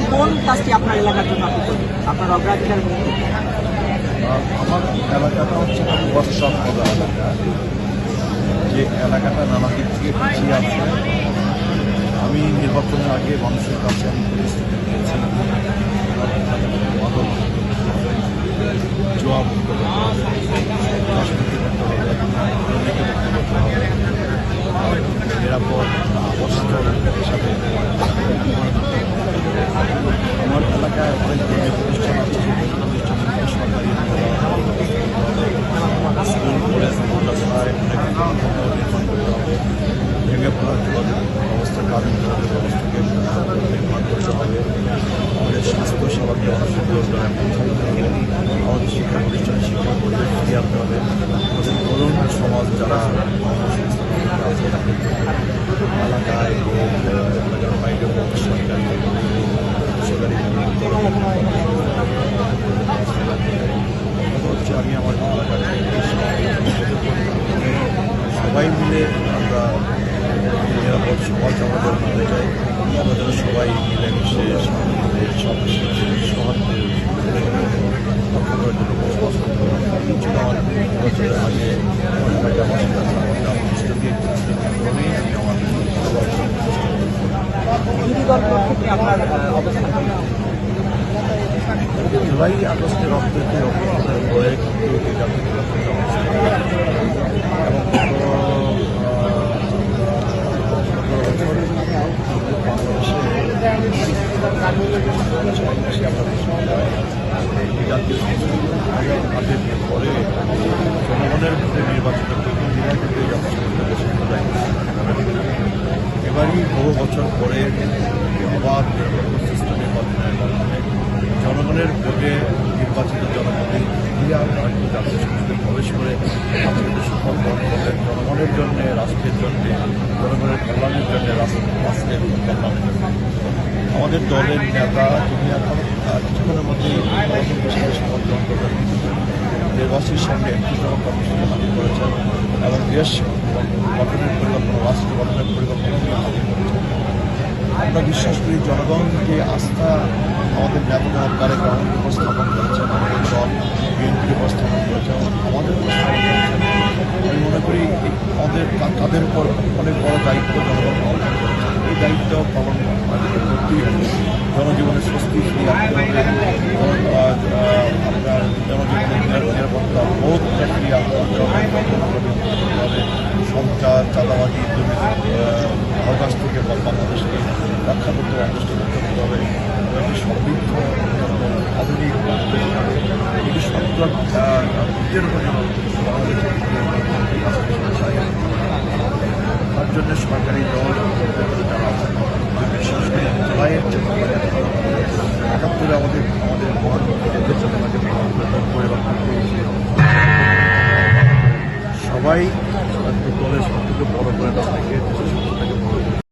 এখন কোন কাজটি আপনার এলাকার জন্য আপনি করবেন, আপনার অগ্রাধিকার? আমার এলাকাটা হচ্ছে বর্ষার এলাকা, যে এলাকাটা নানা দিক থেকে পিছিয়ে আছে। আমি নির্বাচনের আগে মানুষের কাছে আমি প্রতিশ্রুতি দিয়েছি জবাব করতে হবে, রাজনীতি করতে হবে, দুর্নীতি করতে হবে, নিরাপদ আবাসস্থল হিসাবে আমার এলাকায় অনেক ধরনের প্রতিষ্ঠান আছে, সেই প্রতিষ্ঠানগুলোকে সরকারি স্কুল কলেজ মাদ্রাসায় নির্মাণ করতে হবে, ভেঙে পড়ার যোগাযোগ ব্যবস্থা গ্রামীণ যোগাযোগ ব্যবস্থাকে নির্মাণ করতে হবে, আমাদের স্বাস্থ্য সেবাকে মানুষের রোজগারে পৌঁছাতে হবে, আমাদের শিক্ষা প্রতিষ্ঠানে শিক্ষা পরিবেশ ফিরিয়ে আনতে হবে, আমাদের তরুণ সমাজ যারা আছে তাদের এলাকায় এলাকার বাইরে সরকারি বেসরকারি হচ্ছে আমি আমার সবাই মিলে আমরা নিরাপদ সমাজ আমাদের করতে চাই। আমাদের সবাই মিলেমিশে সৌহার্দ্যে রক্ষা করার জন্য বসবাস করতে হবে। ছিল আমার বছরের আগে আমার এলাকায় আমার প্রতিষ্ঠা দিয়ে আমি আমার জুলাই আগস্টে রক্তকে রক্তদানের পরে কিন্তু এই জাতীয় নির্বাচন এবং বাংলাদেশে আমরা এই জাতীয় হাতের পরে জনগণের ভোটে নির্বাচিত প্রতিনিধিরা কিন্তু এই এবারই বহু বছর পরে আবার সুষ্ঠু নির্বাচনের মাধ্যমে জনগণের ভোটে নির্বাচিত জনপ্রতিনিধিরা ভারতীয় জাতীয় সংসদে প্রবেশ করে আজকে সুফল গ্রহণ করবেন জনগণের জন্য, রাষ্ট্রের জন্য, জনগণের কল্যাণের জন্য, রাষ্ট্রের কল্যাণের জন্য। আমাদের দলের নেতা তিনি এখন কিছুক্ষণের মধ্যেই হিসেবে শপথ গ্রহণ করবেন। দেশবাসীর সঙ্গে একটি কর্মসূচি হাজির করেছেন এবং দেশ গঠনের পরিকল্পনা, রাষ্ট্র গঠনের পরিকল্পনা নিয়ে হাজির করেছেন। আমরা বিশ্বাস করি জনগণ যে আস্থা আমাদের নেতা তারেক রহমান উপস্থাপন করেছেন, আমাদের দল বিএনপির উপস্থাপন করেছেন, আমাদের উপস্থাপন করেছেন, আমি মনে করি আমাদের তাদের উপর অনেক বড় দায়িত্ব জনগণ পালন করেছেন। এই দায়িত্ব পালন করতেই হবে। জনজীবনের স্বস্তি ফিরিয়ে আনতে হবে, আপনার জনজীবনের নিরাপত্তা বোধটা ফিরিয়ে আনতে হবে, সঞ্চার চাঁদাবাজি অবকাশ থেকে বাংলাদেশকে রক্ষা করতে হবে, করতে হবে, একটি সমৃদ্ধ আধুনিক এটি সরকার নিজের উপর তার জন্য সরকারি দল যারা আছেন বিশেষ করে জুলাইয়ের যে ৭৮ আমাদের মহান পরিবার সবাই দলের সবথেকে বড় করে তাদেরকে